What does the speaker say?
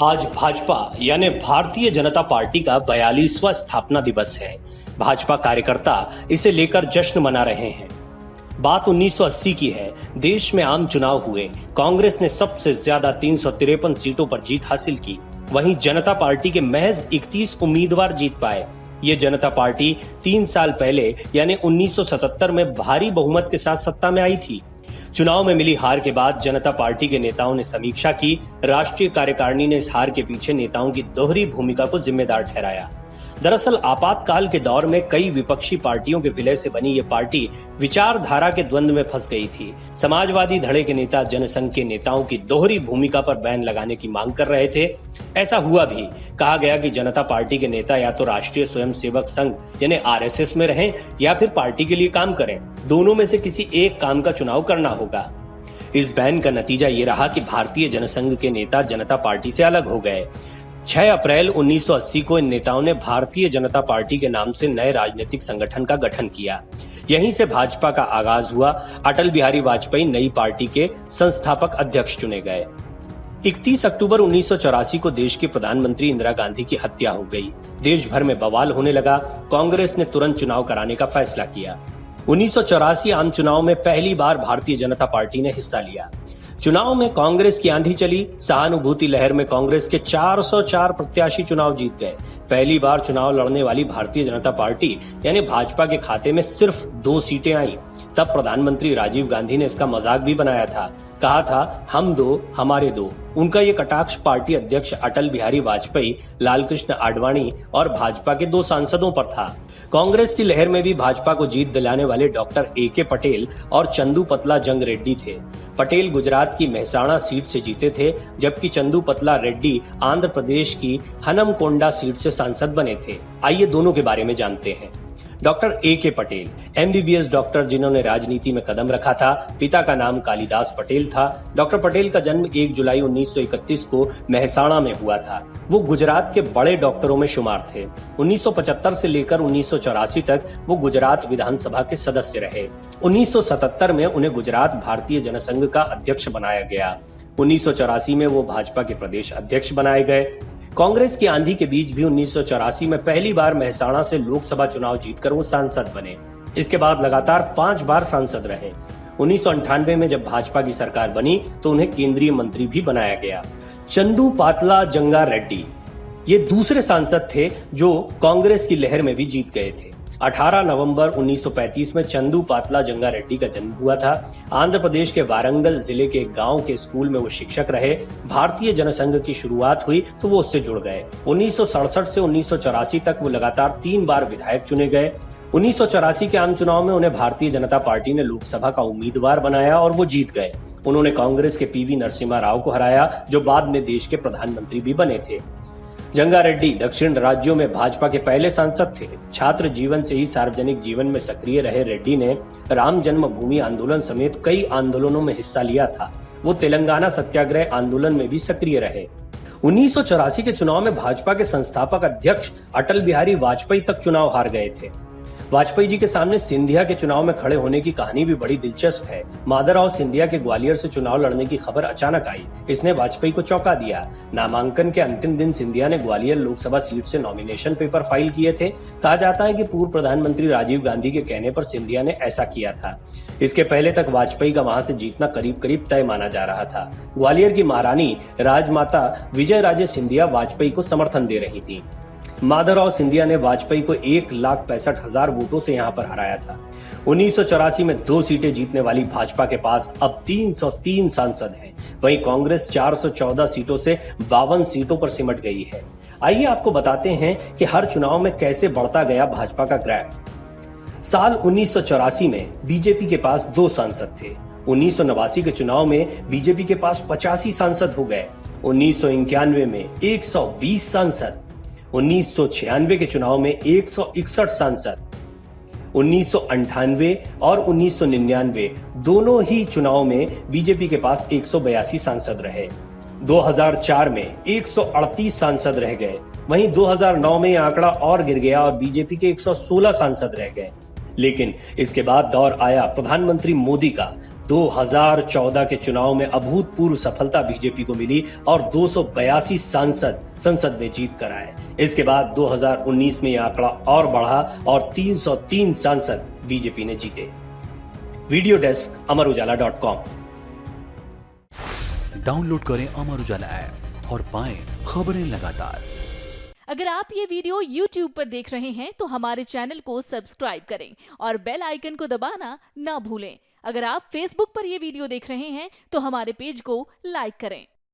आज भाजपा यानी भारतीय जनता पार्टी का 42वां स्थापना दिवस है। भाजपा कार्यकर्ता इसे लेकर जश्न मना रहे हैं। बात 1980 की है। देश में आम चुनाव हुए। कांग्रेस ने सबसे ज्यादा 353 सीटों पर जीत हासिल की। वहीं जनता पार्टी के महज 31 उम्मीदवार जीत पाए। ये जनता पार्टी 3 साल पहले यानी 1977 में भारी बहुमत के साथ सत्ता में आई थी। चुनाव में मिली हार के बाद जनता पार्टी के नेताओं ने समीक्षा की। राष्ट्रीय कार्यकारिणी ने इस हार के पीछे नेताओं की दोहरी भूमिका को जिम्मेदार ठहराया। दरअसल आपातकाल के दौर में कई विपक्षी पार्टियों के विलय से बनी ये पार्टी विचारधारा के द्वंद्व में फंस गई थी। समाजवादी धड़े के नेता जनसंघ के नेताओं की दोहरी भूमिका पर बैन लगाने की मांग कर रहे थे। ऐसा हुआ भी। कहा गया कि जनता पार्टी के नेता या तो राष्ट्रीय स्वयंसेवक संघ यानी आरएसएस में रहें या फिर पार्टी के लिए काम करें। दोनों में से किसी एक काम का चुनाव करना होगा। इस बैन का नतीजा ये रहा कि भारतीय जनसंघ के नेता जनता पार्टी से अलग हो गए। 6 अप्रैल 1980 को इन नेताओं ने भारतीय जनता पार्टी के नाम से नए राजनीतिक संगठन का गठन किया। यहीं से भाजपा का आगाज हुआ। अटल बिहारी वाजपेयी नई पार्टी के संस्थापक अध्यक्ष चुने गए। 31 अक्टूबर 1984 को देश के प्रधानमंत्री इंदिरा गांधी की हत्या हो गई। देश भर में बवाल होने लगा। कांग्रेस ने तुरंत चुनाव कराने का फैसला किया। 1984 आम चुनाव में पहली बार भारतीय जनता पार्टी ने हिस्सा लिया। चुनाव में कांग्रेस की आंधी चली। सहानुभूति लहर में कांग्रेस के 404 प्रत्याशी चुनाव जीत गए। पहली बार चुनाव लड़ने वाली भारतीय जनता पार्टी यानी भाजपा के खाते में सिर्फ 2 सीटें आईं। तब प्रधानमंत्री राजीव गांधी ने इसका मजाक भी बनाया था। कहा था, हम 2 हमारे 2। उनका ये कटाक्ष पार्टी अध्यक्ष अटल बिहारी वाजपेयी, लालकृष्ण आडवाणी और भाजपा के 2 सांसदों पर था। कांग्रेस की लहर में भी भाजपा को जीत दिलाने वाले डॉक्टर ए.के. पटेल और चंदू पतला जंग रेड्डी थे। पटेल गुजरात की मेहसाणा सीट से जीते थे, जबकि चंदू पतला रेड्डी आंध्र प्रदेश की हनमकोंडा सीट से सांसद बने थे। आइए दोनों के बारे में जानते हैं। Doctor A K. Patel MBBS doctor जिन्होंने राजनीति में कदम रखा था। पिता का नाम कालिदास पटेल था। डॉक्टर पटेल का जन्म 1 जुलाई 1931 को मेहसाणा में हुआ था। वो गुजरात के बड़े डॉक्टरों में शुमार थे। 1975 से लेकर 1984 तक वो गुजरात विधानसभा के सदस्य रहे। 1977 में उन्हें गुजरात भारतीय जनसंघ का अध्यक्ष बनाया गया। 1984 में वो भाजपा के प्रदेश अध्यक्ष बनाए गए। कांग्रेस की आंधी के बीच भी 1984 में पहली बार मेहसाणा से लोकसभा चुनाव जीतकर वो सांसद बने। इसके बाद लगातार 5 बार सांसद रहे। 1998 में जब भाजपा की सरकार बनी तो उन्हें केंद्रीय मंत्री भी बनाया गया। चंदू पातला जंगा रेड्डी ये दूसरे सांसद थे जो कांग्रेस की लहर में भी जीत गए थे। 18 नवंबर 1935 में चंदू पातला जंगा रेड्डी का जन्म हुआ था। आंध्र प्रदेश के वारंगल जिले के गांव के स्कूल में वो शिक्षक रहे। भारतीय जनसंघ की शुरुआत हुई तो वो उससे जुड़ गए। 1967 से 1984 तक वो लगातार 3 बार विधायक चुने गए। 1984 के आम चुनाव में उन्हें भारतीय जनता पार्टी ने लोकसभा का उम्मीदवार बनाया और वो जीत गए। उन्होंने कांग्रेस के पीवी नरसिम्हा राव को हराया, जो बाद में देश के प्रधानमंत्री भी बने थे। जंगा रेड्डी दक्षिण राज्यों में भाजपा के पहले सांसद थे। छात्र जीवन से ही सार्वजनिक जीवन में सक्रिय रहे रेड्डी ने राम जन्मभूमि आंदोलन समेत कई आंदोलनों में हिस्सा लिया था। वो तेलंगाना सत्याग्रह आंदोलन में भी सक्रिय रहे। 1984 के चुनाव में भाजपा के संस्थापक अध्यक्ष अटल बिहारी वाजपेयी तक चुनाव हार गए थे। वाजपेयी जी के सामने सिंधिया के चुनाव में खड़े होने की कहानी भी बड़ी दिलचस्प है। माधवराव सिंधिया के ग्वालियर से चुनाव लड़ने की खबर अचानक आई। इसने वाजपेयी को चौंका दिया। नामांकन के अंतिम दिन सिंधिया ने ग्वालियर लोकसभा सीट से नॉमिनेशन पेपर फाइल किए थे। कहा जाता है कि पूर्व प्रधानमंत्री राजीव गांधी के कहने पर सिंधिया ने ऐसा किया था। इसके पहले तक वाजपेयी का वहां से जीतना करीब करीब तय माना जा रहा था। ग्वालियर की महारानी राजमाता विजय राजे सिंधिया वाजपेयी को समर्थन दे रही थी। माधवराव सिंधिया ने वाजपेयी को 1,65,000 वोटों से यहां पर हराया था। 1984 में 2 सीटें जीतने वाली भाजपा के पास अब 303 सांसद हैं। वहीं कांग्रेस 414 सीटों से 52 सीटों पर सिमट गई है। आइए आपको बताते हैं कि हर चुनाव में कैसे बढ़ता गया भाजपा का ग्राफ। साल 1984 में बीजेपी के पास 2 सांसद थे। 1989 के चुनाव में बीजेपी के पास 85 सांसद हो गए। 1991 में 120 सांसद। 1996 के चुनाव में 161 सांसद। 1998 और 1999 दोनों ही चुनाव में बीजेपी के पास 182 सांसद रहे। 2004 में 138 सांसद रह गए। वहीं 2009 में यह आंकड़ा और गिर गया और बीजेपी के 116 सांसद रह गए। लेकिन इसके बाद दौर आया प्रधानमंत्री मोदी का। 2014 के चुनाव में अभूतपूर्व सफलता बीजेपी को मिली और 282 सांसद संसद में जीत कर आए। इसके बाद 2019 में यह आंकड़ा और बढ़ा और 303 सांसद बीजेपी ने जीते। Video desk अमरउजाला.com। डाउनलोड करें अमर उजाला ऐप और पाएं खबरें लगातार। अगर आप ये वीडियो YouTube पर देख रहे हैं तो हमारे चैनल को सब्सक्राइब करें और बेल आइकन को दबाना ना भूलें। अगर आप Facebook पर यह वीडियो देख रहे हैं तो हमारे पेज को लाइक करें।